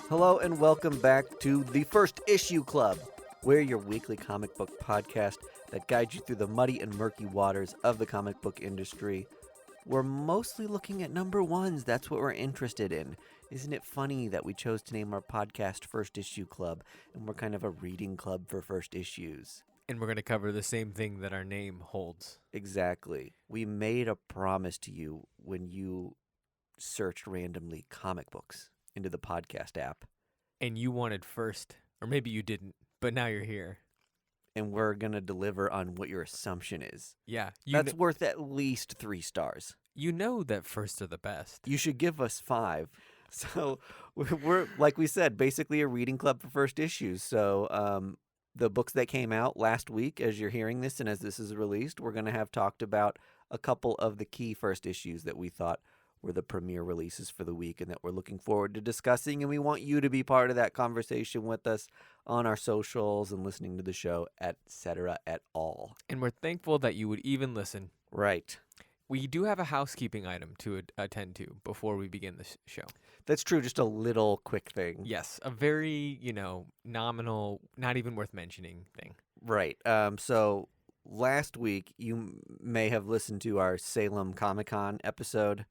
Hello and welcome back to the First Issue Club. We're your weekly comic book podcast that guides you through the muddy and murky waters of the comic book industry. We're mostly looking at number ones. That's what we're interested in. Isn't it funny that we chose to name our podcast First Issue Club, and we're kind of a reading club for first issues? And we're going to cover the same thing that our name holds. Exactly. We made a promise to you when you searched randomly comic books into the podcast app. And you wanted first, or maybe you didn't, but now you're here. And we're going to deliver on what your assumption is. Yeah. That's worth at least 3 stars. You know that first are the best. You should give us 5. So we're, like we said, basically a reading club for first issues. So the books that came out last week, as you're hearing this and as this is released, we're going to have talked about a couple of the key first issues that we thought were the premiere releases for the week and that we're looking forward to discussing. And we want you to be part of that conversation with us on our socials and listening to the show, etc. at all. And we're thankful that you would even listen. Right. We do have a housekeeping item to attend to before we begin the show. That's true. Just a little quick thing. Yes. A very, nominal, not even worth mentioning thing. Right. So last week, you may have listened to our Salem Comic-Con episode.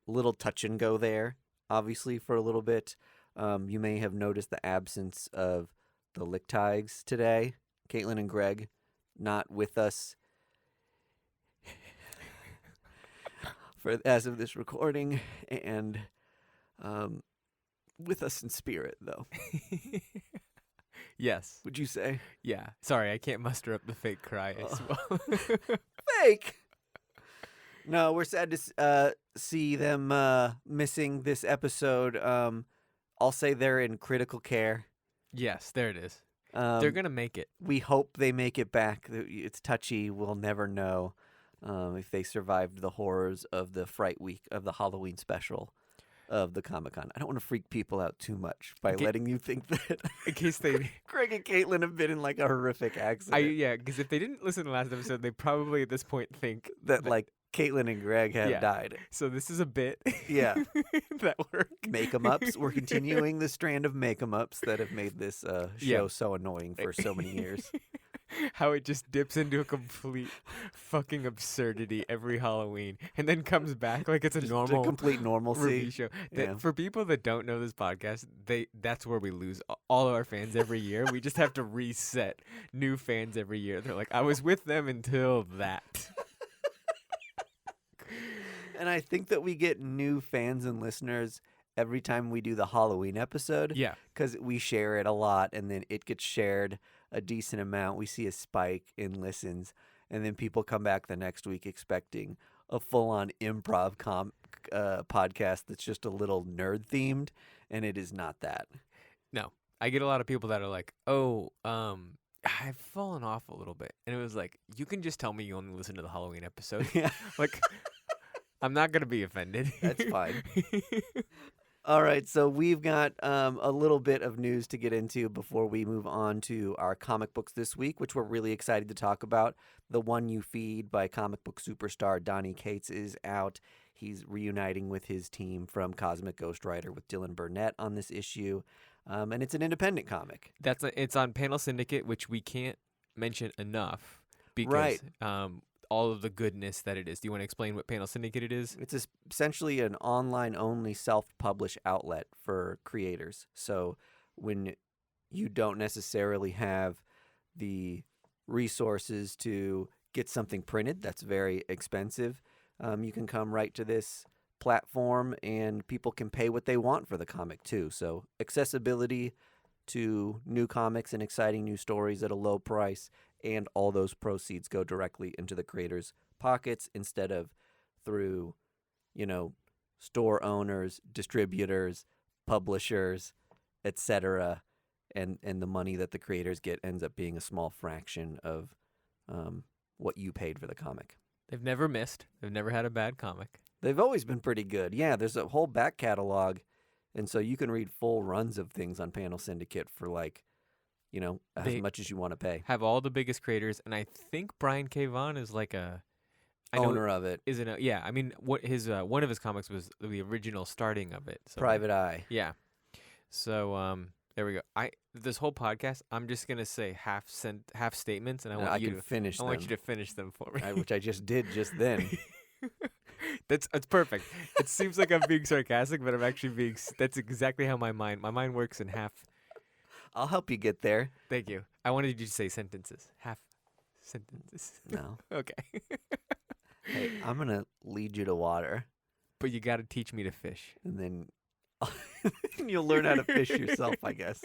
Little touch and go there, obviously, for a little bit. You may have noticed the absence of the Lichtigs today. Caitlin and Greg not with us as of this recording, and with us in spirit, though. Yes. Would you say? Yeah. Sorry, I can't muster up the fake cry as well. Fake! No, we're sad to see them missing this episode. I'll say they're in critical care. Yes, there it is. They're going to make it. We hope they make it back. It's touchy. We'll never know if they survived the horrors of the Fright Week of the Halloween special of the Comic-Con. I don't want to freak people out too much by letting you think that in case they Greg and Caitlin have been in like a horrific accident. Yeah, because if they didn't listen to the last episode, they probably at this point think that like Caitlin and Greg have died. So this is a bit. Yeah. that work. Make-em-ups. We're continuing the strand of make-em-ups that have made this show so annoying for so many years. How it just dips into a complete fucking absurdity every Halloween and then comes back like it's a normal, complete normalcy review show. For people that don't know this podcast, that's where we lose all of our fans every year. We just have to reset new fans every year. They're like, I was with them until that. And I think that we get new fans and listeners every time we do the Halloween episode. Yeah. Because we share it a lot, and then it gets shared a decent amount. We see a spike in listens, and then people come back the next week expecting a full-on improv podcast that's just a little nerd-themed, and it is not that. No. I get a lot of people that are like, I've fallen off a little bit. And it was like, you can just tell me you only listen to the Halloween episode. Yeah. Like, I'm not going to be offended. That's fine. All right, so we've got a little bit of news to get into before we move on to our comic books this week, which we're really excited to talk about. The One You Feed by comic book superstar Donny Cates is out. He's reuniting with his team from Cosmic Ghost Rider with Dylan Burnett on this issue, and it's an independent comic. It's on Panel Syndicate, which we can't mention enough because all of the goodness that it is. Do you want to explain what Panel Syndicate it is? It's essentially an online-only self-publish outlet for creators. So when you don't necessarily have the resources to get something printed, that's very expensive, you can come right to this platform and people can pay what they want for the comic too. So accessibility to new comics and exciting new stories at a low price, and all those proceeds go directly into the creators' pockets instead of through, store owners, distributors, publishers, etc. And the money that the creators get ends up being a small fraction of what you paid for the comic. They've never missed. They've never had a bad comic. They've always been pretty good. Yeah, there's a whole back catalog, and so you can read full runs of things on Panel Syndicate for like, as They much as you want to pay. have all the biggest creators, and I think Brian K. Vaughan is like Owner of it. Isn't it? Yeah, I mean, what his one of his comics was the original starting of it. So Private Eye. Yeah. So there we go. This whole podcast, I'm just gonna say half statements, and I want you to finish I them. want you to finish them for me. Which I just did just then. It's perfect. It seems like I'm being sarcastic, but I'm actually being. That's exactly how my mind works in half. I'll help you get there. Thank you. I wanted you to say sentences. Half sentences. No. Okay. Hey, I'm going to lead you to water. But you got to teach me to fish. And then you'll learn how to fish yourself, I guess.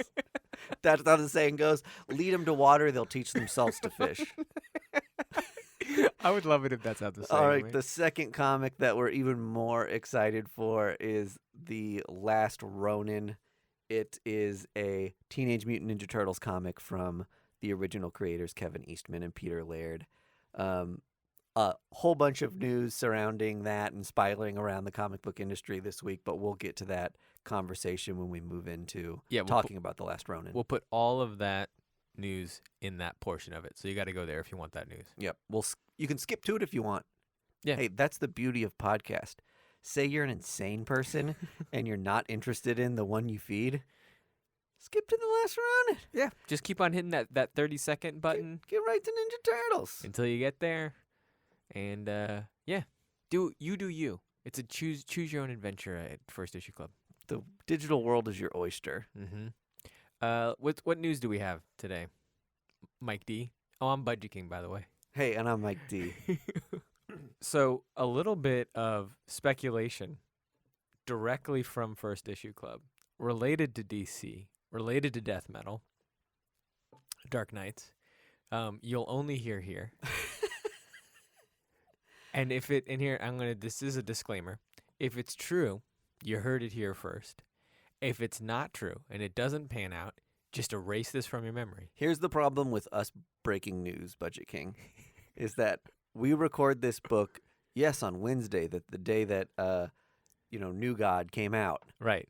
That's how the saying goes. Lead them to water, they'll teach themselves to fish. I would love it if that's how the saying All right, went. the second comic that we're even more excited for is the Last Ronin. It is a Teenage Mutant Ninja Turtles comic from the original creators, Kevin Eastman and Peter Laird. A whole bunch of news surrounding that and spiraling around the comic book industry this week, but we'll get to that conversation when we move into talking about The Last Ronin. We'll put all of that news in that portion of it, so you got to go there if you want that news. Yep. You can skip to it if you want. Yeah. Hey, that's the beauty of podcast. Say you're an insane person and you're not interested in the one you feed. Skip to The Last Ronin. Yeah. Just keep on hitting that 30-second button. Get right to Ninja Turtles. Until you get there. And, yeah. Do you. It's a choose your own adventure at First Issue Club. The digital world is your oyster. Mm-hmm. What news do we have today? Mike D. Oh, I'm Budgie King, by the way. Hey, and I'm Mike D. So, a little bit of speculation directly from First Issue Club, related to DC, related to death metal, Dark Knights. You'll only hear here. And this is a disclaimer. If it's true, you heard it here first. If it's not true and it doesn't pan out, just erase this from your memory. Here's the problem with us breaking news, Budget King, is that we record this book, yes, on Wednesday, the day that New God came out. Right.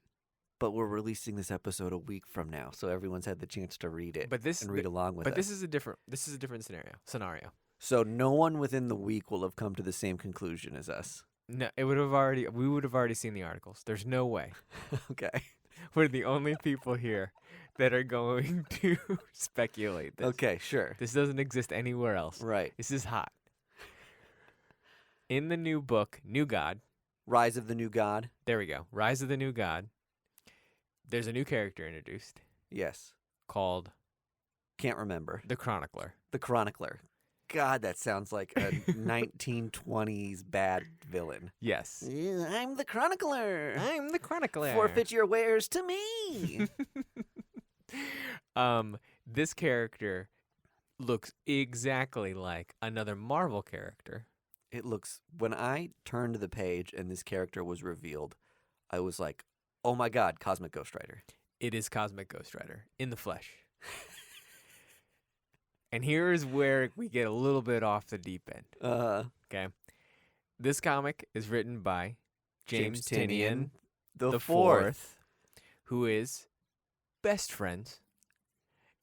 But we're releasing this episode a week from now, so everyone's had the chance to read it and read along with us. But this is a different scenario. So no one within the week will have come to the same conclusion as us. No, we would have already seen the articles. There's no way. Okay. We're the only people here that are going to speculate this. Okay, sure. This doesn't exist anywhere else. Right. This is hot. In the new book, New God. Rise of the New God. There we go. Rise of the New God. There's a new character introduced. Yes. Called? Can't remember. The Chronicler. The Chronicler. God, that sounds like a 1920s bad villain. Yes. I'm the Chronicler. I'm the Chronicler. Forfeit your wares to me. This character looks exactly like another Marvel character. It looks, when I turned the page and this character was revealed, I was like, oh my God, Cosmic Ghost Rider. It is Cosmic Ghost Rider in the flesh. And here's where we get a little bit off the deep end. Okay. This comic is written by James Tynion the fourth, who is best friends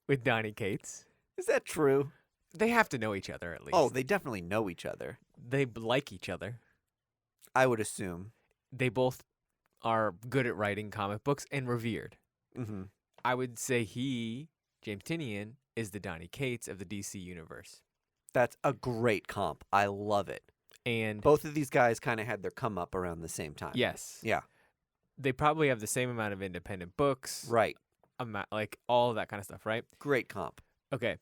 with Donny Cates. Is that true? They have to know each other at least. Oh, they definitely know each other. They like each other. I would assume. They both are good at writing comic books and revered. Mm-hmm. I would say James Tynion, is the Donny Cates of the DC universe. That's a great comp. I love it. And both of these guys kind of had their come up around the same time. Yes. Yeah. They probably have the same amount of independent books. Right. Like all of that kind of stuff, right? Great comp. Okay.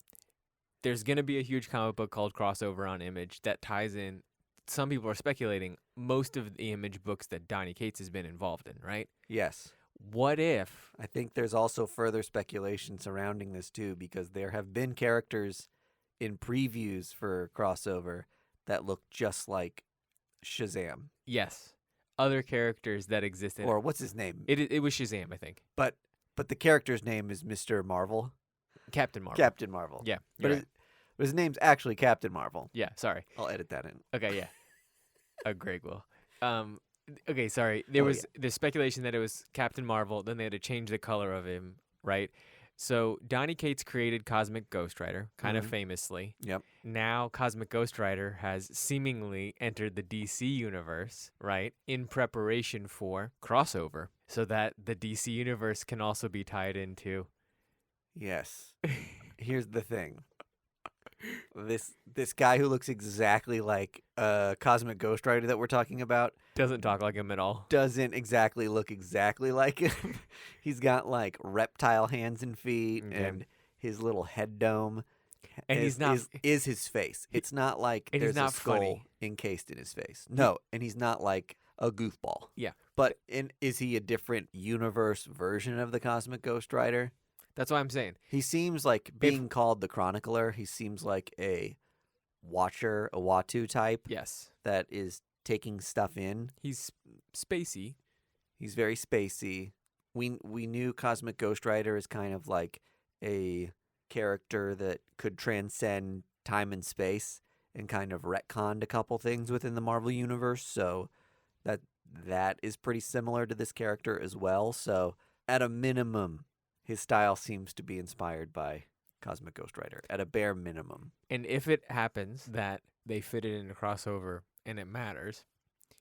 There's going to be a huge comic book called Crossover on Image that ties in. Some people are speculating most of the Image books that Donny Cates has been involved in, right? Yes. What if? I think there's also further speculation surrounding this too, because there have been characters in previews for Crossover that look just like Shazam. Yes. Other characters that exist in or what's his name? It was Shazam, I think. But the character's name is Mr. Marvel. Captain Marvel. Captain Marvel. Yeah. But his name's actually Captain Marvel. Yeah, sorry. I'll edit that in. Okay, yeah. Greg will. Okay, sorry. There's speculation that it was Captain Marvel. Then they had to change the color of him, right? So Donny Cates created Cosmic Ghost Rider, kind of famously. Yep. Now Cosmic Ghost Rider has seemingly entered the DC universe, right? In preparation for crossover, so that the DC universe can also be tied into. Yes. Here's the thing. This guy who looks exactly like Cosmic Ghost Rider that we're talking about Doesn't talk like him at all. doesn't exactly look exactly like him. He's got like reptile hands and feet, Okay. and his little head dome And is, he's not. is his face. It's not like and he's there's not a skull funny. encased in his face. No, and he's not like a goofball. Yeah. But is he a different universe version of the Cosmic Ghost Rider? That's what I'm saying. He seems like being called the Chronicler. He seems like a watcher, a Watu type Yes. that is taking stuff in. He's spacey. He's very spacey. We knew Cosmic Ghost Rider is kind of like a character that could transcend time and space and kind of retconned a couple things within the Marvel universe. So that is pretty similar to this character as well. So at a minimum, his style seems to be inspired by Cosmic Ghost Rider, at a bare minimum. And if it happens that they fit it in a crossover and it matters,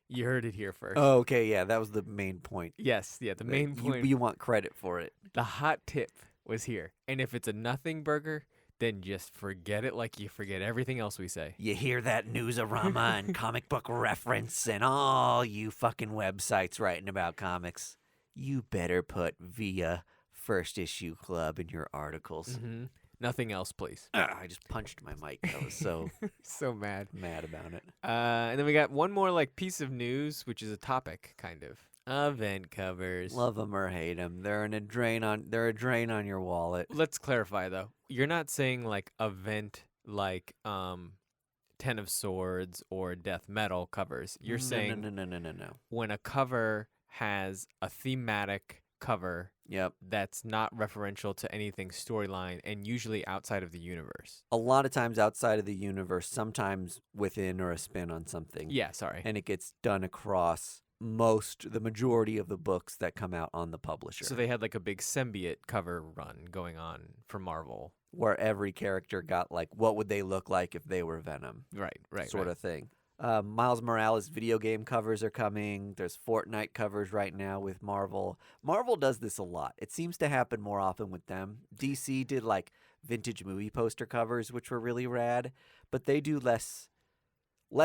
you heard it here first. Oh, okay, yeah, that was the main point. Yes, yeah, the main point. You want credit for it. The hot tip was here. And if it's a nothing burger, then just forget it like you forget everything else we say. You hear that newsarama and comic book reference and all you fucking websites writing about comics. You better put via First Issue Club in your articles. Mm-hmm. Nothing else, please. I just punched my mic. I was so so mad about it. And then we got one more like piece of news, which is a topic, kind of. Event covers. Love them or hate them. They're a drain on your wallet. Let's clarify though. You're not saying like event like Ten of Swords or Death Metal covers. You're saying no. when a cover has a thematic cover Yep. that's not referential to anything storyline and usually outside of the universe. A lot of times outside of the universe, sometimes within or a spin on something. Yeah, sorry. And it gets done across the majority of the books that come out on the publisher. So they had like a big symbiote cover run going on for Marvel. Where every character got like, what would they look like if they were Venom? Right. Sort of thing. Miles Morales video game covers are coming. There's Fortnite covers right now with Marvel. Marvel does this a lot. It seems to happen more often with them. DC did like vintage movie poster covers, which were really rad, but they do less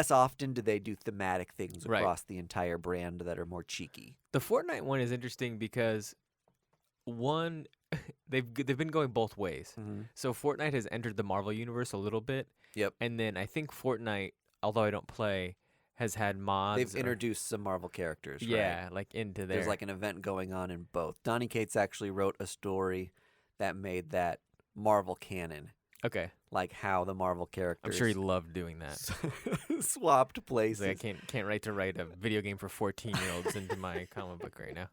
often do they do thematic things across the entire brand that are more cheeky. The Fortnite one is interesting because one, they've been going both ways. Mm-hmm. So Fortnite has entered the Marvel universe a little bit. Yep. And then I think Fortnite, although I don't play, has had mods. They've introduced some Marvel characters, right? Yeah, like into there. There's like an event going on in both. Donny Cates actually wrote a story that made that Marvel canon. Okay. Like how the Marvel characters. I'm sure he loved doing that. Swapped places. Like I can't write a video game for 14-year-olds into my comic book right now.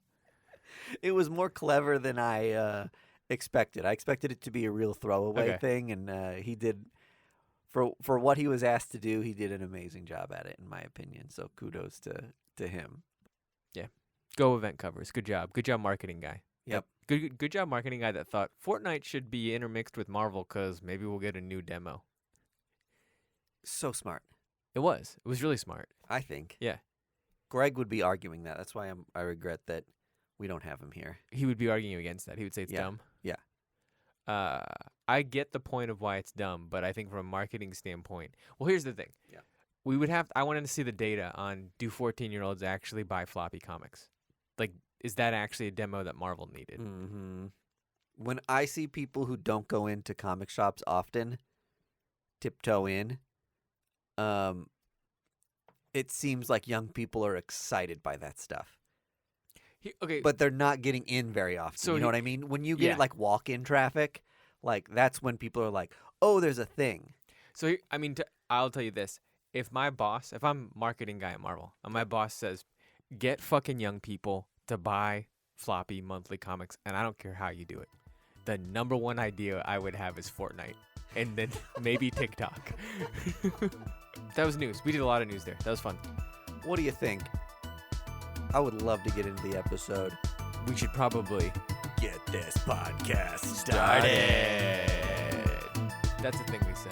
It was more clever than I expected. I expected it to be a real throwaway thing, and he did. For what he was asked to do, he did an amazing job at it, in my opinion. So kudos to him. Yeah, go event covers. Good job marketing guy. Yep. Good job marketing guy that thought Fortnite should be intermixed with Marvel because maybe we'll get a new demo. So smart. It was really smart. I think. Yeah. Greg would be arguing that. That's why I regret that we don't have him here. He would be arguing against that. He would say it's dumb. Yeah. I get the point of why it's dumb, but I think from a marketing standpoint, well, here's the thing. Yeah. I wanted to see the data on do 14-year-olds actually buy floppy comics? Like, is that actually a demo that Marvel needed? Mm-hmm. When I see people who don't go into comic shops often tiptoe in, it seems like young people are excited by that stuff. But they're not getting in very often. So you know what I mean? When you get like walk-in traffic, like that's when people are like, "Oh, there's a thing." So I mean, I'll tell you this: if I'm marketing guy at Marvel, and my boss says, "Get fucking young people to buy floppy monthly comics," and I don't care how you do it, the number one idea I would have is Fortnite, and then maybe TikTok. That was news. We did a lot of news there. That was fun. What do you think? I would love to get into the episode. We should probably Get this podcast started. That's the thing we say.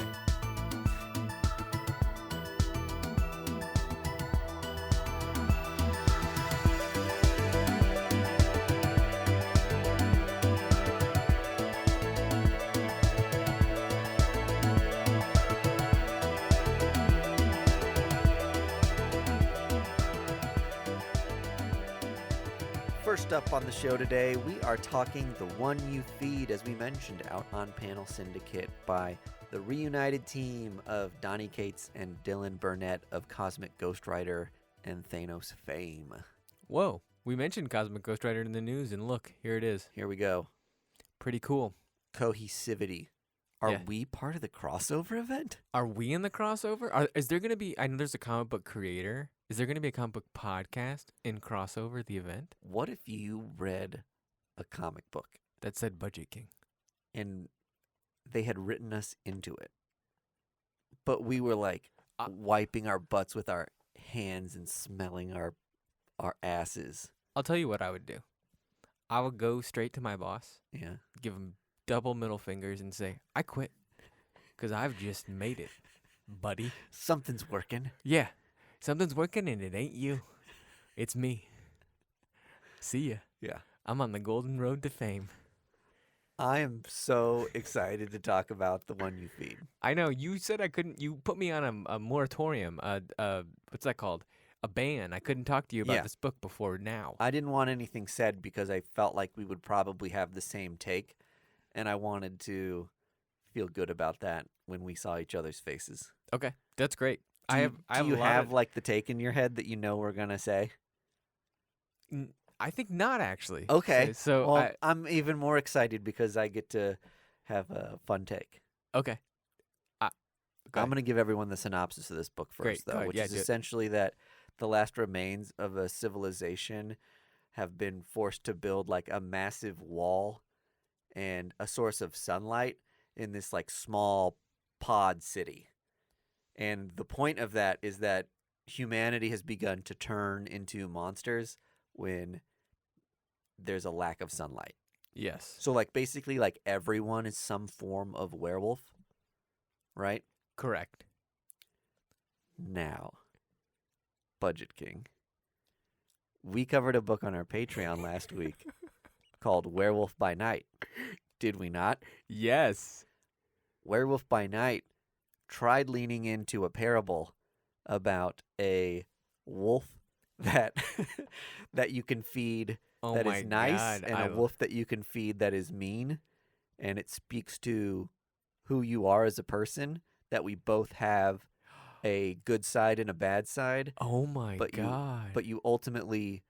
First up on the show today, we are talking The One You Feed, as we mentioned, out on Panel Syndicate by the reunited team of Donny Cates and Dylan Burnett of Cosmic Ghost Rider and Thanos fame. Whoa, we mentioned Cosmic Ghost Rider in the news, and look, here it is. Here we go. Pretty cool. Cohesivity. Are Yeah. we part of the crossover event? Are we in the crossover? Is there going to be, I know there's a comic book creator. Is there going to be a comic book podcast in crossover, the event? What if you read a comic book That said Budget King. and they had written us into it, but we were like wiping our butts with our hands and smelling our asses? I'll tell you what I would do. I would go straight to my boss, Yeah. give him double middle fingers, and say, I quit. Because I've just made it, buddy. Something's working. Yeah, something's working and it ain't you. It's me. See ya. Yeah. I'm on the golden road to fame. I am so excited to talk about The One You Feed. I know, you said I couldn't, you put me on a moratorium, what's that called? A ban. I couldn't talk to you about Yeah. this book before now. I didn't want anything said because I felt like we would probably have the same take, and I wanted to feel good about that when we saw each other's faces. Okay, that's great. Do I you, have do you a lot have of, like the take in your head that you know we're gonna say? I think not actually. Okay. So Well, I'm even more excited because I get to have a fun take. okay. Go I'm ahead. going to give everyone the synopsis of this book first, Great, go though, ahead. which Yeah, is do it. essentially that the last remains of a civilization have been forced to build like a massive wall and a source of sunlight in this like small pod city. And the point of that is that humanity has begun to turn into monsters when there's a lack of sunlight. Yes. So like basically like everyone is some form of werewolf, right? Correct. Now, Budget King. We covered a book on our Patreon last week called Werewolf by Night. Did we not? Yes. Werewolf by Night tried leaning into a parable about a wolf that that you can feed Oh that my is nice God. and I a wolf that you can feed that is mean, and it speaks to who you are as a person, that we both have a good side and a bad side, Oh my but God. but you ultimately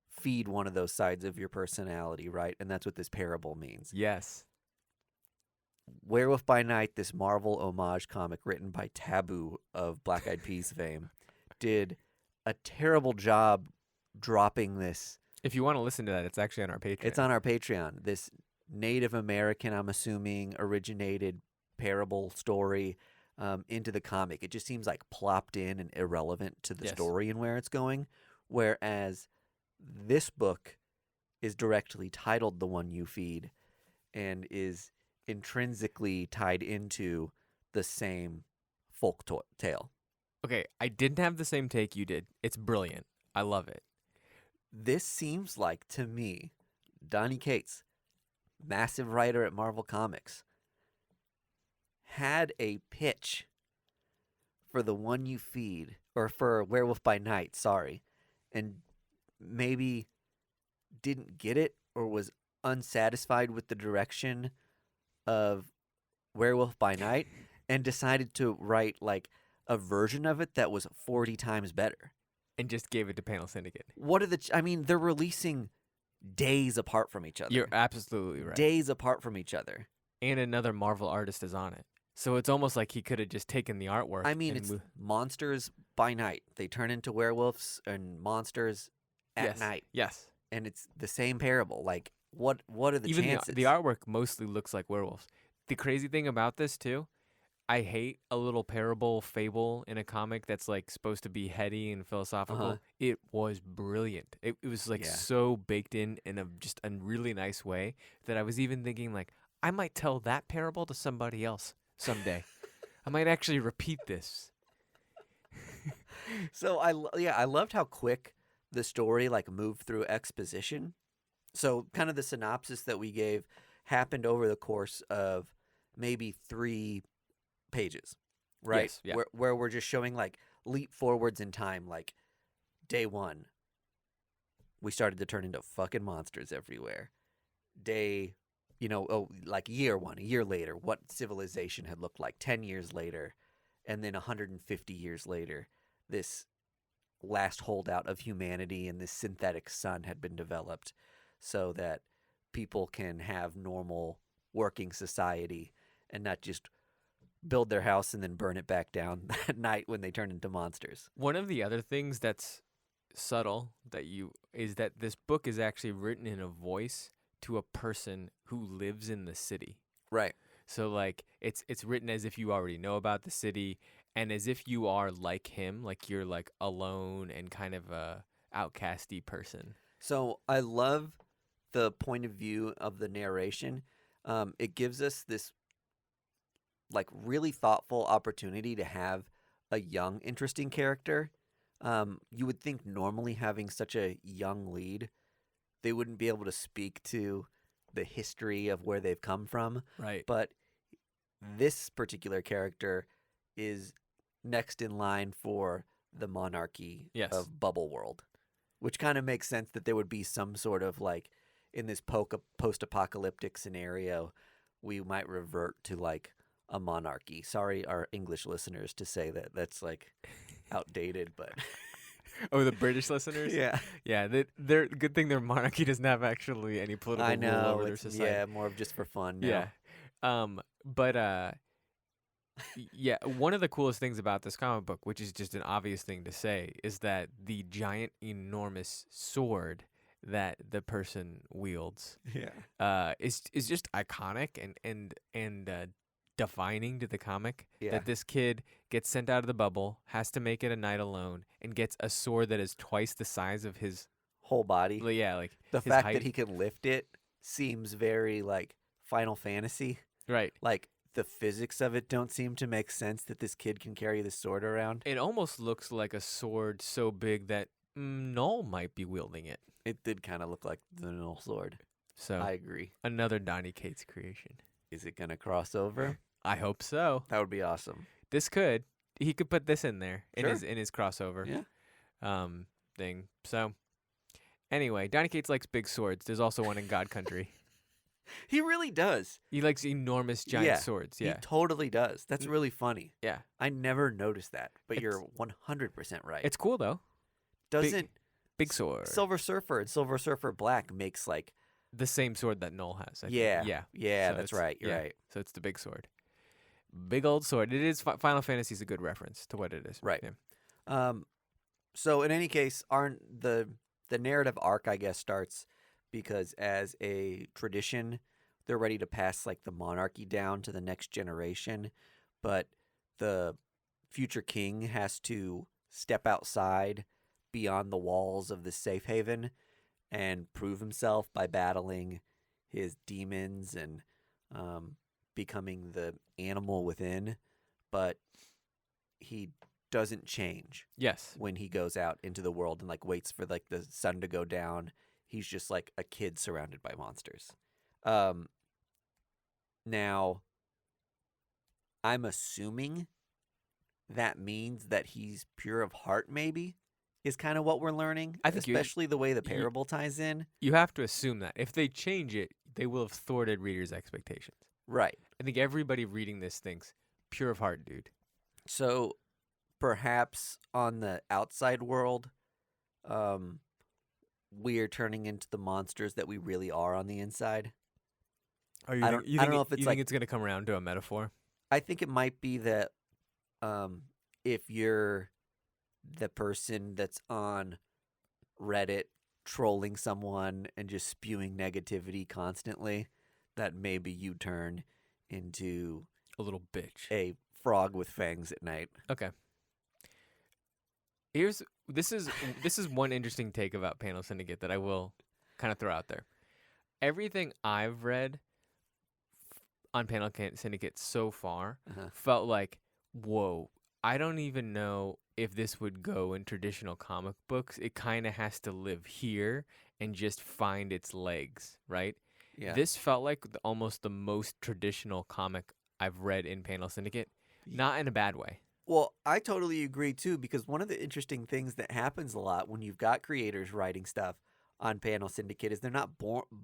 feed one of those sides of your personality, right? And that's what this parable means. Yes. Werewolf by Night, this Marvel homage comic written by Taboo of Black Eyed Peas fame, did a terrible job dropping this. If you want to listen to that, it's actually on our Patreon. It's on our Patreon. This Native American, I'm assuming, originated parable story into the comic. It just seems like plopped in and irrelevant to the Yes. story and where it's going. Whereas this book is directly titled The One You Feed and is intrinsically tied into the same folk tale. Okay, I didn't have the same take you did. It's brilliant. I love it. This seems like, to me, Donny Cates, massive writer at Marvel Comics, had a pitch for The One You Feed, or for Werewolf by Night, sorry, and maybe didn't get it or was unsatisfied with the direction of Werewolf by Night and decided to write like a version of it that was 40 times better. And just gave it to Panel Syndicate. What are I mean, they're releasing days apart from each other. You're absolutely right. Days apart from each other. And another Marvel artist is on it. So it's almost like he could have just taken the artwork. I mean, and it's monsters by night. They turn into werewolves and monsters at yes. night. Yes. And it's the same parable. Like, what are the Even chances? the artwork mostly looks like werewolves. The crazy thing about this, too, I hate a little parable fable in a comic that's like supposed to be heady and philosophical. It was brilliant. It was like Yeah. so baked in a just a really nice way that I was even thinking like I might tell that parable to somebody else someday. I might actually repeat this. So I loved how quick the story like moved through exposition. So kind of the synopsis that we gave happened over the course of maybe 3 pages, right? Yes, yeah. Where we're just showing like leap forwards in time, like day 1, we started to turn into fucking monsters everywhere. Day, like year 1, a year later, what civilization had looked like. 10 years later, and then 150 years later, this last holdout of humanity and this synthetic sun had been developed so that people can have normal working society and not just build their house and then burn it back down at night when they turn into monsters. One of the other things that's subtle is that this book is actually written in a voice to a person who lives in the city. Right. So like it's written as if you already know about the city and as if you are like him, like you're like alone and kind of a outcasty person. So I love the point of view of the narration. It gives us this like really thoughtful opportunity to have a young, interesting character. You would think normally having such a young lead, they wouldn't be able to speak to the history of where they've come from. Right. But this particular character is next in line for the monarchy Yes. of Bubble World, which kind of makes sense that there would be some sort of like in this post-apocalyptic scenario, we might revert to like a monarchy. Sorry, our English listeners, to say that that's like outdated, but Oh, the British listeners? yeah, They're good thing their monarchy doesn't have actually any political I know. rule over their It's, society. yeah, more of just for fun now. Yeah. Yeah, one of the coolest things about this comic book, which is just an obvious thing to say, is that the giant, enormous sword that the person wields is just iconic and defining to the comic. Yeah. That this kid gets sent out of the bubble, has to make it a night alone, and gets a sword that is twice the size of his Whole body. Yeah, like The his fact height. that he can lift it seems very like Final Fantasy. Right. Like the physics of it don't seem to make sense that this kid can carry the sword around. It almost looks like a sword so big that Null might be wielding it. It did kind of look like the Null sword. So I agree. another Donny Cates creation. Is it gonna cross over? I hope so. That would be awesome. He could put this in there in Sure. his crossover Yeah. thing. So anyway, Donny Cates likes big swords. There's also one in God Country. He really does. He likes enormous giant swords. Yeah. He totally does. That's really funny. Yeah. I never noticed that, but It's- you're 100% right. It's cool though. Doesn't Big sword. Silver Surfer and Silver Surfer Black makes like The same sword that Null has. I think. yeah, So that's it's- right. You're yeah. right. So it's the big sword. Big old sword. It is Final Fantasy is a good reference to what it is. Right. Yeah. So in any case, the narrative arc, I guess, starts because as a tradition, they're ready to pass like the monarchy down to the next generation, but the future king has to step outside beyond the walls of the safe haven and prove himself by battling his demons and becoming the animal within, but he doesn't change Yes. when he goes out into the world and like waits for like the sun to go down. He's just like a kid surrounded by monsters. Now I'm assuming that means that he's pure of heart, maybe, is kind of what we're learning. I think especially the way the parable ties in. You have to assume that if they change it, they will have thwarted readers' expectations. Right. I think everybody reading this thinks pure of heart, dude. So perhaps on the outside world, we are turning into the monsters that we really are on the inside. I don't know if it's you like- think it's going to come around to a metaphor. I think it might be that if you're the person that's on Reddit trolling someone and just spewing negativity constantly, that maybe you turn into A little bitch. a frog with fangs at night. Okay. This is one interesting take about Panel Syndicate that I will kind of throw out there. Everything I've read on Panel Syndicate so far felt like, whoa, I don't even know if this would go in traditional comic books. It kind of has to live here and just find its legs, right? Yeah. This felt like almost the most traditional comic I've read in Panel Syndicate, not in a bad way. Well, I totally agree too, because one of the interesting things that happens a lot when you've got creators writing stuff on Panel Syndicate is they're not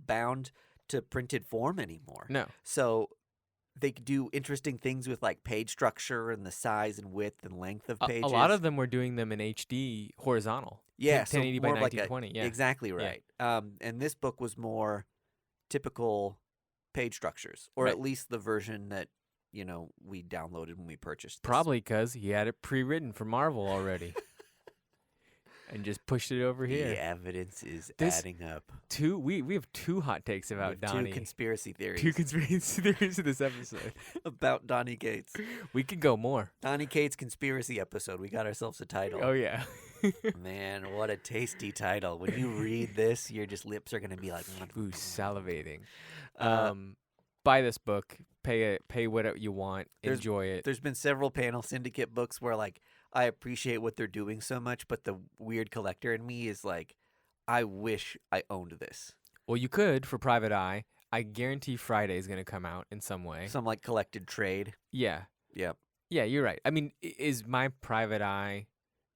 bound to printed form anymore. No. So they could do interesting things with like page structure and the size and width and length of pages. A lot of them were doing them in HD horizontal. Yeah, 1080 so by more of like 1920. Yeah. Exactly right. And this book was more typical page structures, or Right. at least the version that we downloaded when we purchased this. Probably because he had it pre-written for Marvel already. And just pushed it over here. The evidence is This- adding up. We have two hot takes We about have Donny. two conspiracy theories Two conspiracy theories in this episode. about Donny Cates. We could go more. Donny Cates conspiracy episode. We got ourselves a title. Oh yeah. Man, what a tasty title. When you read this, your lips are going to be like, Ooh, salivating. Uh, Buy this book. Pay what you want. Enjoy it. There's been several Panel Syndicate books where like I appreciate what they're doing so much, but the weird collector in me is like, I wish I owned this. Well, you could for Private Eye. I guarantee Friday is going to come out in some way. Some like collected trade. Yeah. Yep. Yeah, you're right. I mean, is my Private Eye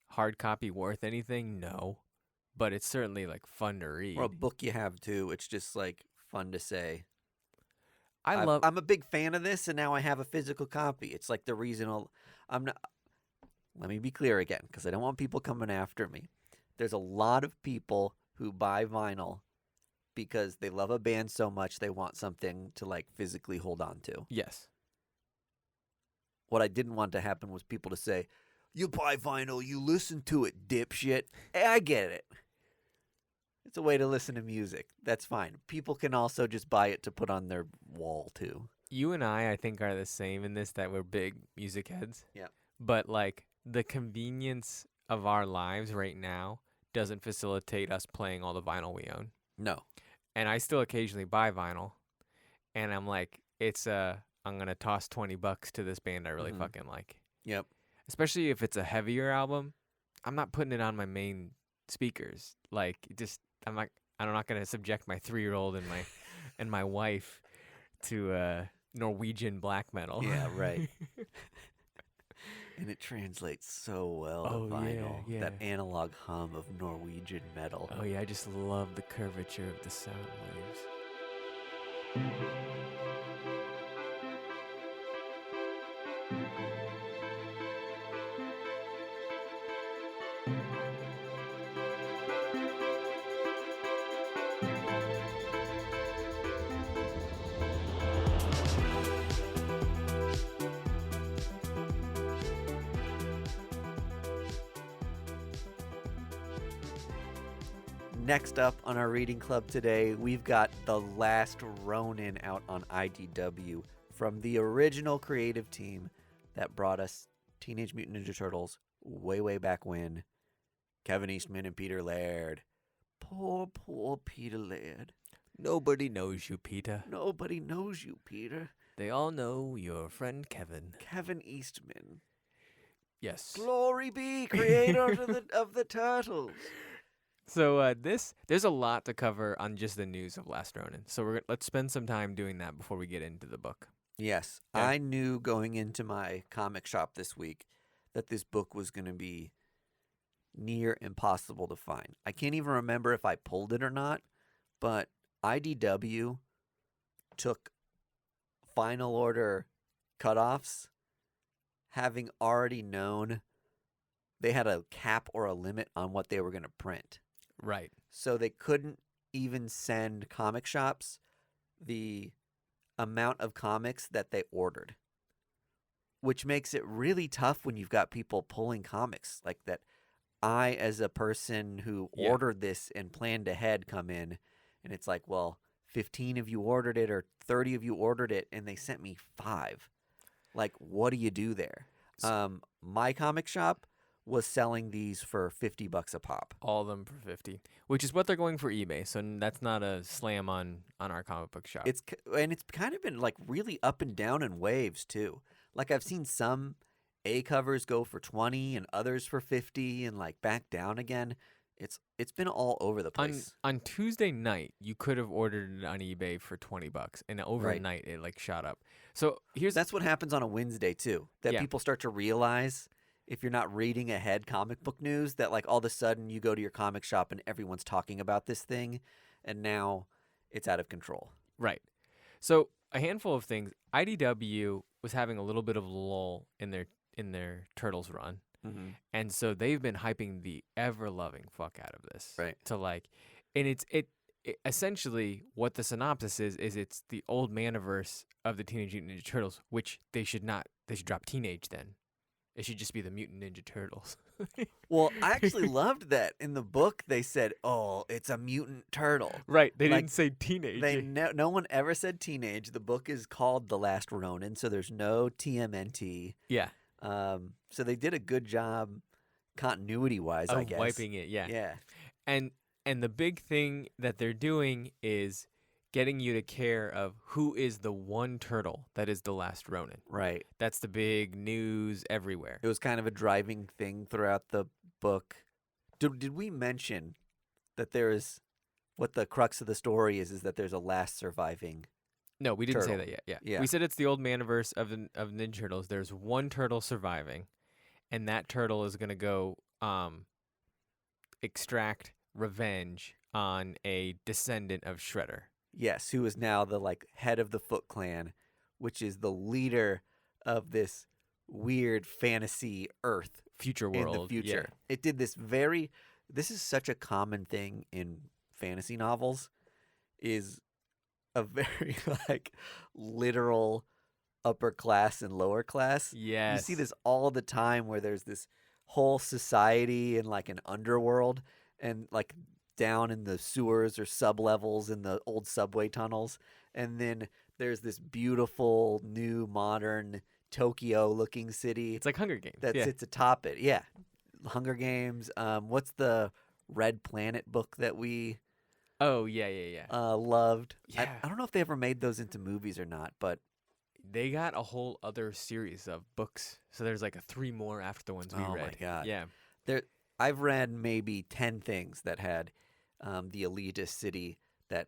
hard copy worth anything? No. But it's certainly like fun to read. Or a book you have too. It's just like fun to say. I'm I'm a big fan of this, and now I have a physical copy. It's like the reason I'm not. Let me be clear again, because I don't want people coming after me. There's a lot of people who buy vinyl because they love a band so much they want something to like physically hold on to. Yes. What I didn't want to happen was people to say, "You buy vinyl, you listen to it, dipshit." Hey, I get it. It's a way to listen to music. That's fine. People can also just buy it to put on their wall too. You and I think, are the same in this, that we're big music heads. Yeah. But like the convenience of our lives right now doesn't facilitate us playing all the vinyl we own. No. And I still occasionally buy vinyl, and I'm like, I'm gonna toss $20 to this band I really fucking like. Yep. Especially if it's a heavier album. I'm not putting it on my main speakers. Like, I'm not gonna subject my 3-year-old and my wife to Norwegian black metal. Yeah, right. And it translates so well to vinyl. yeah. That analog hum of Norwegian metal. Oh yeah, I just love the curvature of the sound waves. Next up on our reading club today, we've got The Last Ronin out on IDW from the original creative team that brought us Teenage Mutant Ninja Turtles way, way back when. Kevin Eastman and Peter Laird. Poor, poor Peter Laird. Nobody knows you, Peter. Nobody knows you, Peter. They all know your friend Kevin. Kevin Eastman. Yes. Glory be, creator of the Turtles. So there's a lot to cover on just the news of Last Ronin. So let's spend some time doing that before we get into the book. Yes. Yeah. I knew going into my comic shop this week that this book was going to be near impossible to find. I can't even remember if I pulled it or not, but IDW took final order cutoffs, having already known they had a cap or a limit on what they were going to print. Right. So they couldn't even send comic shops the amount of comics that they ordered, which makes it really tough when you've got people pulling comics like that. I, as a person who ordered this and planned ahead, come in and it's like, well, 15 of you ordered it or 30 of you ordered it and they sent me 5. Like, what do you do there? My comic shop was selling these for $50 a pop. All of them for 50, which is what they're going for eBay. So that's not a slam on our comic book shop. It's kind of been like really up and down in waves too. Like I've seen some A covers go for 20 and others for 50 and like back down again. It's been all over the place. On Tuesday night, you could have ordered it on eBay for $20, and overnight it like shot up. So that's what happens on a Wednesday too. That people start to realize, if you're not reading ahead comic book news, that like all of a sudden you go to your comic shop and everyone's talking about this thing, and now it's out of control. Right. So a handful of things. IDW was having a little bit of a lull in their Turtles run. Mm-hmm. And so they've been hyping the ever-loving fuck out of this. Right. To like, and it essentially what the synopsis is it's the old maniverse of the Teenage Mutant Ninja Turtles, which they should drop teenage then. It should just be the Mutant Ninja Turtles. Well, I actually loved that in the book. They said, "Oh, it's a mutant turtle." Right. They didn't say teenage. No one ever said teenage. The book is called The Last Ronin, so there's no TMNT. Yeah. So they did a good job continuity-wise, I guess. Wiping it, yeah. Yeah. And the big thing that they're doing is getting you to care of who is the one turtle that is the Last Ronin. Right. That's the big news everywhere. It was kind of a driving thing throughout the book. Did we mention that there is, what the crux of the story is that there's a last surviving No, we didn't say turtle? that yet. Yeah. We said it's the old maniverse of Ninja Turtles. There's one turtle surviving, and that turtle is going to go extract revenge on a descendant of Shredder. Yes, who is now the like head of the Foot Clan, which is the leader of this weird fantasy Earth Future world. in the future. Yeah. It did this this is such a common thing in fantasy novels, is a very like literal upper class and lower class. Yes. You see this all the time where there's this whole society and like an underworld, and like down in the sewers or sub-levels in the old subway tunnels. And then there's this beautiful, new, modern, Tokyo-looking city. It's like Hunger Games. That sits atop it. Yeah. Hunger Games. What's the Red Planet book that we loved? Yeah. I don't know if they ever made those into movies or not, but they got a whole other series of books. So there's like 3 more after the ones we read. Oh, my God. Yeah. I've read maybe 10 things that had the elitist city that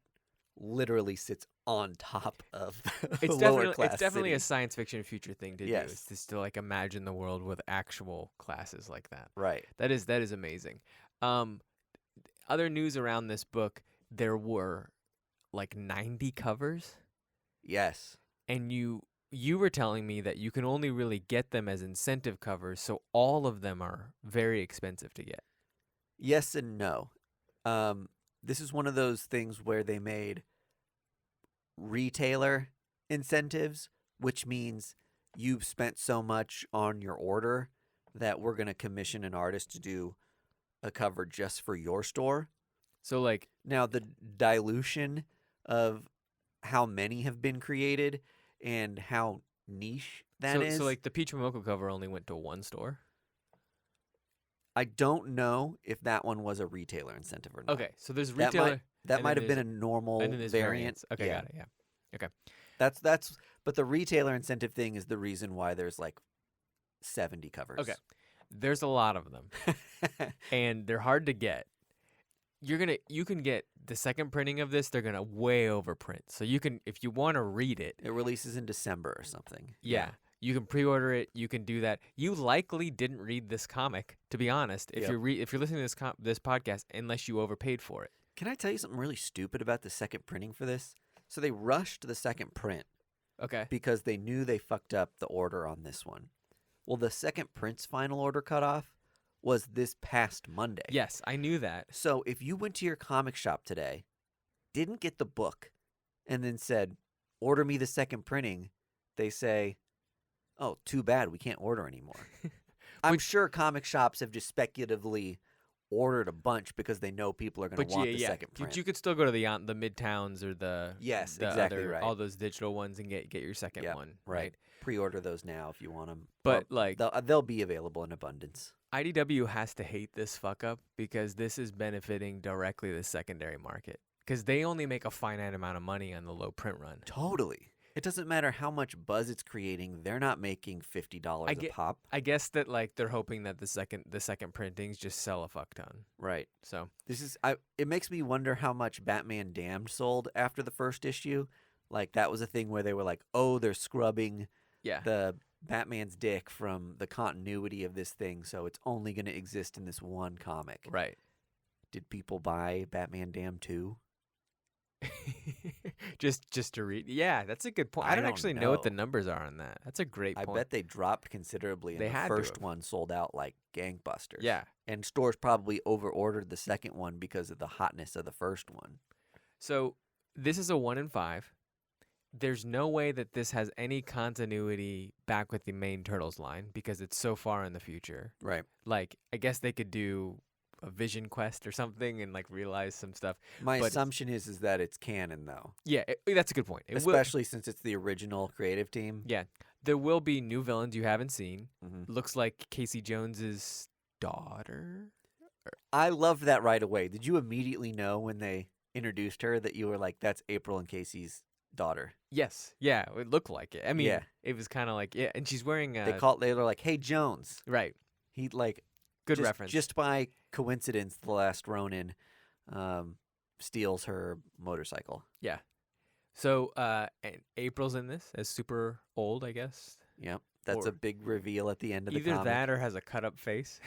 literally sits on top of the lower class It's definitely city. a science fiction future thing to Yes. do. It's just to like imagine the world with actual classes like that. Right. That is amazing. Other news around this book, there were like 90 covers, Yes. and you were telling me that you can only really get them as incentive covers, so all of them are very expensive to get. Yes and no. This is one of those things where they made retailer incentives, which means you've spent so much on your order that we're going to commission an artist to do a cover just for your store. So like Now, the dilution of how many have been created and how niche that is. So like the Peach Momoko cover only went to one store? I don't know if that one was a retailer incentive or not. Okay, so there's retailer. That and might then have been a there's- normal and then there's variant. variants. Okay, Yeah. got it. Yeah. Okay. But the retailer incentive thing is the reason why there's like 70 covers. Okay. There's a lot of them, and they're hard to get. You can get the second printing of this. They're gonna way overprint, so you can, if you want to read it. It releases in December or something. Yeah. You can pre-order it. You can do that. You likely didn't read this comic, to be honest. If Yep. if you're listening to this podcast, unless you overpaid for it. Can I tell you something really stupid about the second printing for this? So they rushed the second print Okay. because they knew they fucked up the order on this one. Well, the second print's final order cutoff was this past Monday. Yes, I knew that. So if you went to your comic shop today, didn't get the book, and then said, order me the second printing, they say, oh, too bad, we can't order anymore. I'm sure comic shops have just speculatively ordered a bunch because they know people are going to want the second print. You could still go to the midtowns or the exactly other, right. all those digital ones and get your second one. Right. Pre-order those now if you want them. But they'll be available in abundance. IDW has to hate this fuck up because this is benefiting directly the secondary market because they only make a finite amount of money on the low print run. Totally. It doesn't matter how much buzz it's creating; they're not making $50 a pop. I guess that they're hoping that the second printings just sell a fuck ton. Right. So it makes me wonder how much Batman Damned sold after the first issue. Like that was a thing where they were like, "Oh, they're scrubbing the Batman's dick from the continuity of this thing, so it's only going to exist in this one comic." Right. Did people buy Batman Damned 2? just to read. Yeah, that's a good point. I don't actually know what the numbers are on that. That's a great point. I bet they dropped considerably. And the first one sold out like gangbusters. Yeah. And stores probably over-ordered the second one because of the hotness of the first one. So this is a 1 in 5. There's no way that this has any continuity back with the main Turtles line because it's so far in the future. Right. Like, I guess they could do a Vision Quest or something and realize some stuff. My assumption is that it's canon though. Yeah, that's a good point. Especially since it's the original creative team. Yeah, there will be new villains you haven't seen. Mm-hmm. Looks like Casey Jones's daughter. I loved that right away. Did you immediately know when they introduced her that you were like, "That's April and Casey's daughter"? Yes. Yeah, it looked like it. I mean, it was kind of and she's wearing. They were like, "Hey Jones." Right. He good reference. Just by coincidence, the Last Ronin steals her motorcycle. Yeah. So and April's in this as super old, I guess. Yep. That's a big reveal at the end of the comic. comic. Either that or has a cut up face.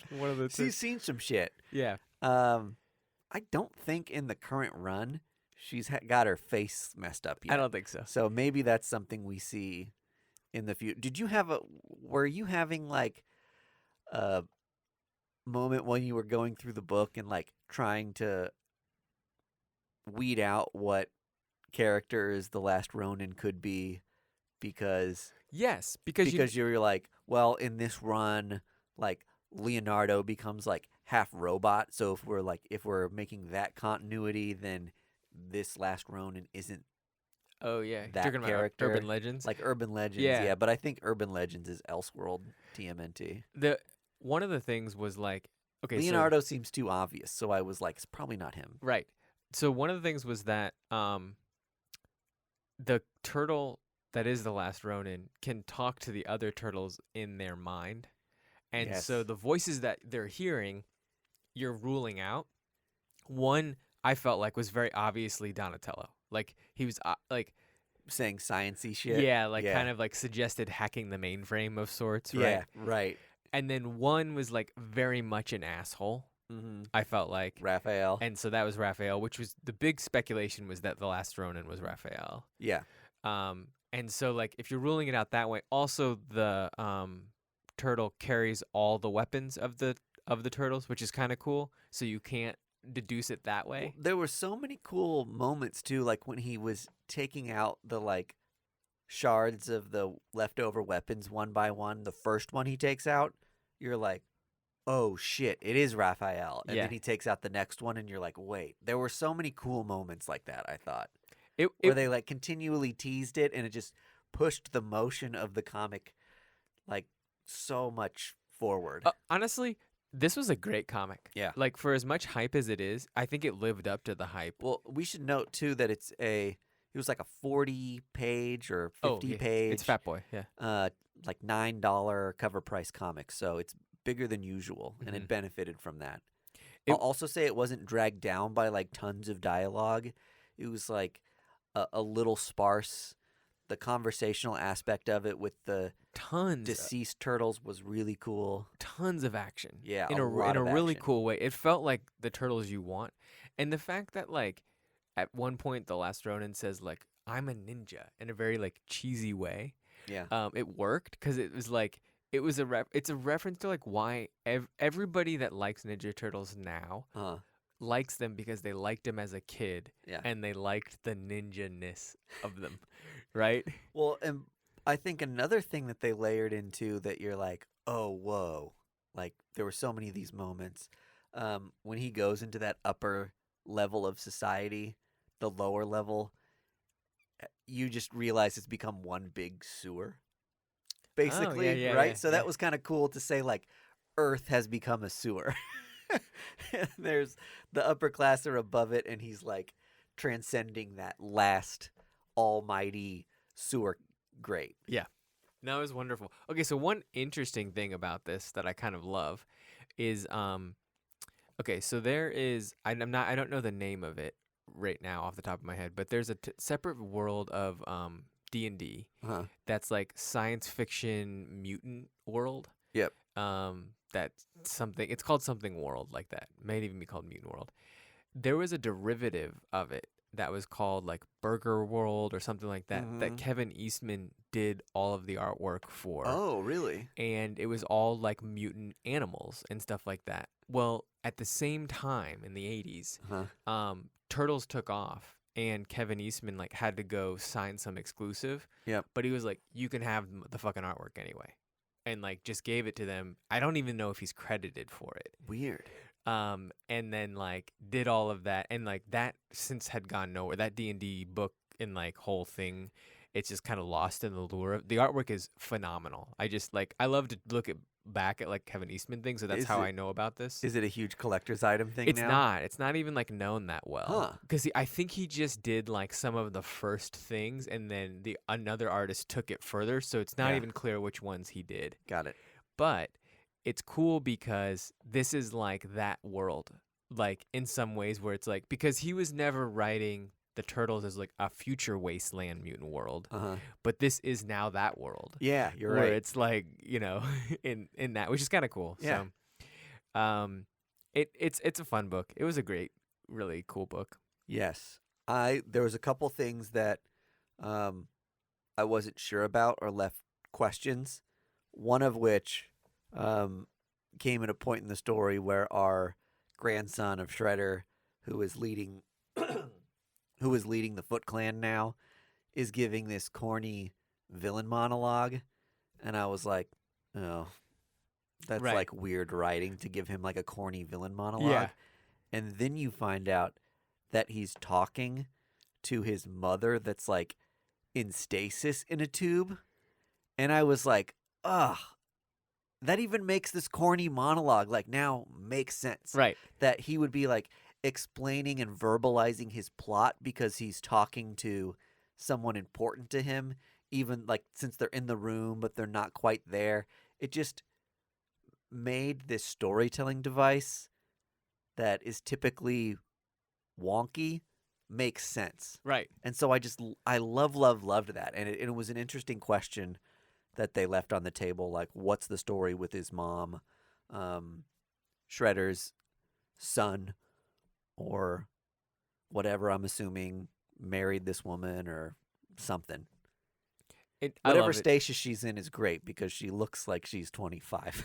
One of the two. She's seen some shit. Yeah. I don't think in the current run she's got her face messed up yet. I don't think so. So maybe that's something we see in the future. Were you having a moment when you were going through the book and trying to weed out what characters the Last Ronin could be because you were like, well, in this run Leonardo becomes half robot, so if we're making that continuity, then this Last Ronin isn't that talking character. about Urban Legends, Urban Legends, yeah. But I think Urban Legends is Elseworld TMNT. One of the things was Leonardo seems too obvious, so I was like, it's probably not him. Right. So one of the things was that the turtle that is the Last Ronin can talk to the other turtles in their mind. And so the voices that they're hearing, you're ruling out. One I felt was very obviously Donatello. He was saying sciencey shit. Yeah, kind of suggested hacking the mainframe of sorts, right? Yeah, right. And then one was very much an asshole. Mm-hmm. I felt like Raphael. And so that was Raphael, which was the big speculation was that the Last Ronin was Raphael. Yeah. And so if you're ruling it out that way, also the turtle carries all the weapons of the turtles, which is kind of cool. So you can't deduce it that way. Well, there were so many cool moments too, when he was taking out the shards of the leftover weapons one by one. The first one he takes out, you're like, oh shit, it is Raphael. And then he takes out the next one and you're like, wait. There were so many cool moments like that, I thought. Where they continually teased it and it just pushed the motion of the comic so much forward. Honestly, this was a great comic. Yeah. For as much hype as it is, I think it lived up to the hype. Well, we should note too that it was a 40-page or 50-page. It's Fat Boy, yeah. $9 cover price comic, so it's bigger than usual, and it benefited from that. I'll also say it wasn't dragged down by tons of dialogue. It was a little sparse. The conversational aspect of it with the deceased turtles was really cool. Tons of action. Yeah, in a really cool way. It felt like the turtles you want, and the fact that at one point the Last Ronin says I'm a ninja in a very cheesy way. Yeah. It worked because it was it's a reference to why everybody that likes Ninja Turtles now likes them because they liked them as a kid and they liked the ninja-ness of them, right? Well, and I think another thing that they layered into that you're like, oh, whoa, Like there were so many of these moments when he goes into that upper level of society, the lower level, you just realize it's become one big sewer, basically, right? So that was kind of cool to say, like, Earth has become a sewer. There's the upper class are above it, and he's like transcending that last almighty sewer grate. Yeah. No, it was wonderful. Okay, so one interesting thing about this that I kind of love is okay, so there is I don't know the name of it right now off the top of my head, but there's a separate world of D&D that's like science fiction mutant world. Yep. That's something, it's called something world like that. Might even be called mutant world. There was a derivative of it that was called like Burger World or something like that that Kevin Eastman did all of the artwork for. Oh, really? And it was all like mutant animals and stuff like that. Well, at the same time in the 80s, Turtles took off and Kevin Eastman like had to go sign some exclusive. Yep. But he was like, you can have the fucking artwork anyway. And like just gave it to them. I don't even know if he's credited for it. Weird. And then like did all of that, and like that since had gone nowhere. That D&D book and like whole thing, it's just kind of lost in the lure. The artwork is phenomenal. I love to look back at like Kevin Eastman things, so that's how I know about this. Is it a huge collector's item thing? It's now? not. It's not even like known that well. Because I think he just did like some of the first things, and then another artist took it further. So it's not even clear which ones he did. Got it. But it's cool because this is like that world, like in some ways where it's like, because he was never writing the Turtles as like a future wasteland mutant world, but this is now that world. Yeah, you're where right. It's like, you know, in that, which is kind of cool. Yeah. So, it's a fun book. It was a great, really cool book. Yes, there was a couple things that I wasn't sure about or left questions. One of which came at a point in the story where our grandson of Shredder, who is leading the Foot Clan now, is giving this corny villain monologue, and I was like, oh, that's like weird writing to give him like a corny villain monologue. Yeah. And then you find out that he's talking to his mother that's like in stasis in a tube, and I was like, ugh. That even makes this corny monologue like now make sense. Right. That he would be like explaining and verbalizing his plot because he's talking to someone important to him, even like since they're in the room but they're not quite there. It just made this storytelling device that is typically wonky make sense. Right. And so I loved that. And it was an interesting question that they left on the table, like, what's the story with his mom, Shredder's son, or whatever, I'm assuming, married this woman or something. Whatever stasis she's in is great because she looks like she's 25.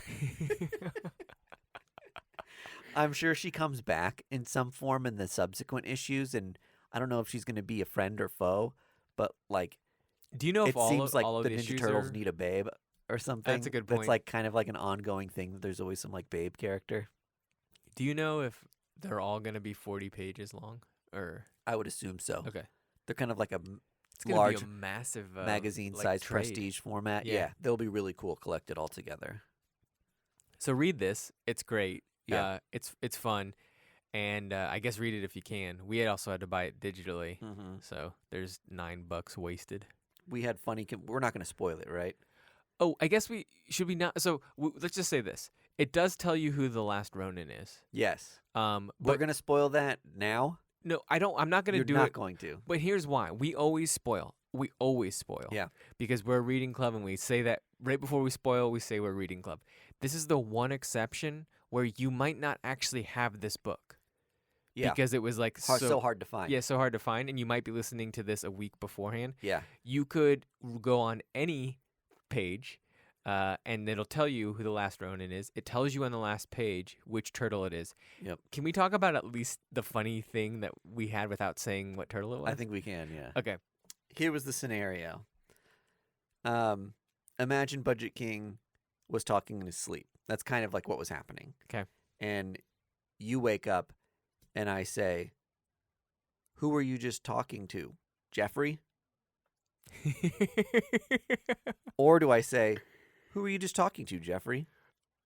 I'm sure she comes back in some form in the subsequent issues, and I don't know if she's going to be a friend or foe, but like, do you know if it seems like all the of Ninja Turtles need a babe or something? That's a good point. That's like kind of like an ongoing thing. There's always some like babe character. Do you know if they're all going to be 40 pages long, or? I would assume so. Okay. They're kind of like a it's large, be a massive magazine-sized trade. prestige format. Yeah, they'll be really cool collected all together. So read this. It's great. Yeah. It's fun. And I guess read it if you can. We also had to buy it digitally. So there's $9 wasted. We had funny. We're not going to spoil it, right? Oh, I guess should we not? So let's just say this. It does tell you who the Last Ronin is. Yes. But we're going to spoil that now? No, I don't. I'm not going to do it. You're not going to. But here's why. We always spoil. Yeah. Because we're a reading club, and we say that right before we spoil, we say we're a reading club. This is the one exception where you might not actually have this book. Yeah. Because it was like so hard to find. Yeah, so hard to find, and you might be listening to this a week beforehand. Yeah. You could go on any page, and it'll tell you who the Last Ronin is. It tells you on the last page which turtle it is. Yep. Can we talk about at least the funny thing that we had without saying what turtle it was? I think we can, yeah. Okay. Here was the scenario. Imagine Budget King was talking in his sleep. That's kind of like what was happening. Okay. And you wake up and I say, who were you just talking to? Jeffrey? Or do I say, who were you just talking to, Jeffrey?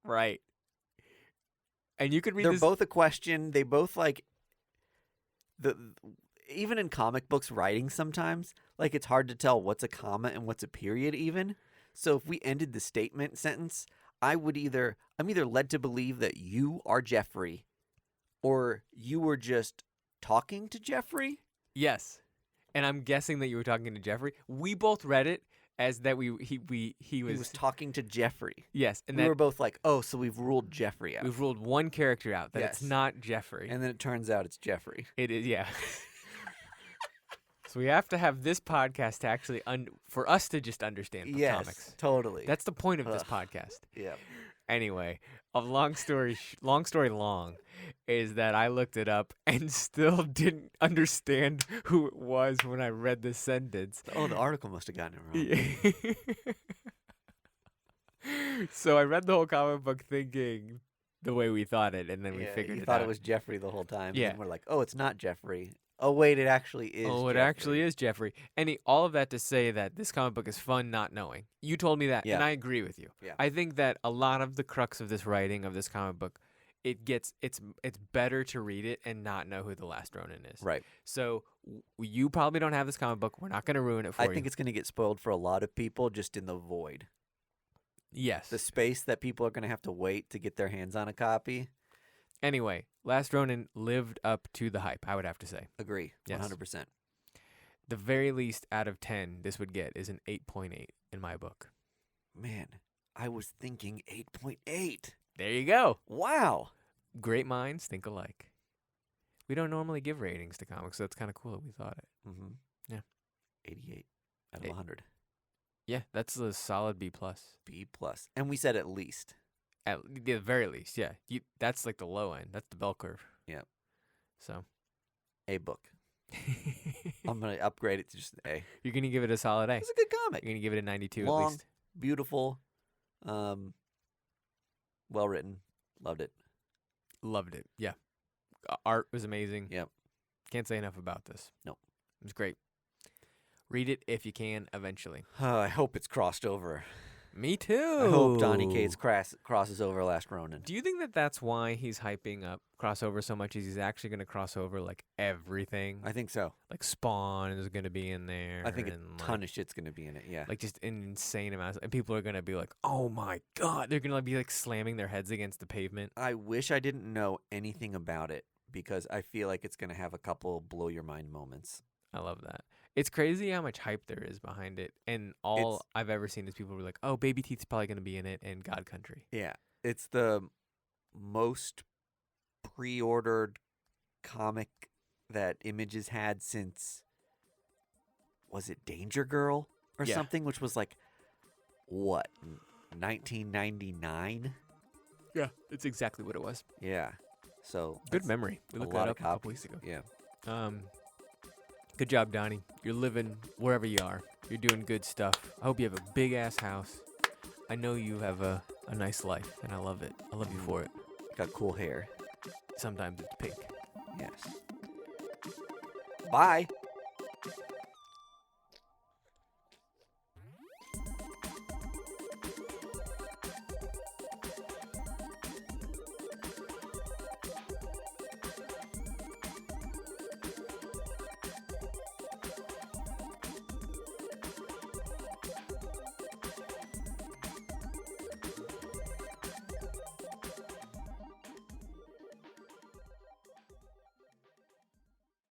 Right. And you could read They're this. both a question. They both like even in comic books writing sometimes, like it's hard to tell what's a comma and what's a period even. So if we ended the statement sentence, I'm either led to believe that you are Jeffrey or you were just talking to Jeffrey. Yes. And I'm guessing that you were talking to Jeffrey. We both read it as that he was talking to Jeffrey. Yes, and we were both like, oh, so we've ruled Jeffrey out. We've ruled one character out, that it's not Jeffrey. And then it turns out it's Jeffrey. It is, yeah. So we have to have this podcast to actually, for us to just understand the comics. Totally. That's the point of this podcast. Yeah. Anyway, a long story long is that I looked it up and still didn't understand who it was when I read the sentence. Oh, the article must have gotten it wrong. So I read the whole comic book thinking the way we thought it, and then we figured it out. You thought it was Jeffrey the whole time. Yeah. And we're like, oh, it's not Jeffrey. Oh, wait, it actually is Oh, it Jeffrey. actually is Jeffrey. And all of that to say that this comic book is fun not knowing. You told me that, and I agree with you. Yeah. I think that a lot of the crux of this writing of this comic book, it's better to read it and not know who the Last Ronin is. Right. So you probably don't have this comic book. We're not going to ruin it for you. I think it's going to get spoiled for a lot of people just in the void. Yes. The space that people are going to have to wait to get their hands on a copy. Anyway, Last Ronin lived up to the hype, I would have to say. Agree. Yes. 100%. The very least out of 10 this would get is an 8.8 in my book. Man, I was thinking 8.8. There you go. Wow. Great minds think alike. We don't normally give ratings to comics, so it's kind of cool that we thought it. Mm-hmm. Yeah. 88 out of 100. Yeah, that's a solid B+. B+. And we said at least. At the very least, yeah. That's like the low end. That's the bell curve. Yep. So. A book. I'm going to upgrade it to just an A. You're going to give it a solid A. It's a good comic. You're going to give it a 92 Long, at least. Beautiful. Well written. Loved it. Loved it. Yeah. Art was amazing. Yep. Can't say enough about this. Nope. It was great. Read it if you can eventually. I hope it's crossed over. Me too. I hope Donny Cates crosses over Last Ronin. Do you think that that's why he's hyping up crossover so much? Is he's actually going to cross over like everything? I think so. Like Spawn is going to be in there. I think a and, ton of shit's going to be in it, yeah. Like just an insane amount. And people are going to be like, oh my God. They're going to be like slamming their heads against the pavement. I wish I didn't know anything about it because I feel like it's going to have a couple blow your mind moments. I love that. It's crazy how much hype there is behind it. And I've ever seen is people were like, oh, Baby Teeth's probably going to be in it and God Country. Yeah. It's the most pre-ordered comic that Image has had since, was it Danger Girl or something? Which was like, what, 1999? Yeah, it's exactly what it was. Yeah. So good memory. We looked that up a couple weeks ago. Yeah. Good job, Donnie. You're living wherever you are. You're doing good stuff. I hope you have a big-ass house. I know you have a nice life, and I love it. I love you for it. Got cool hair. Sometimes it's pink. Yes. Bye.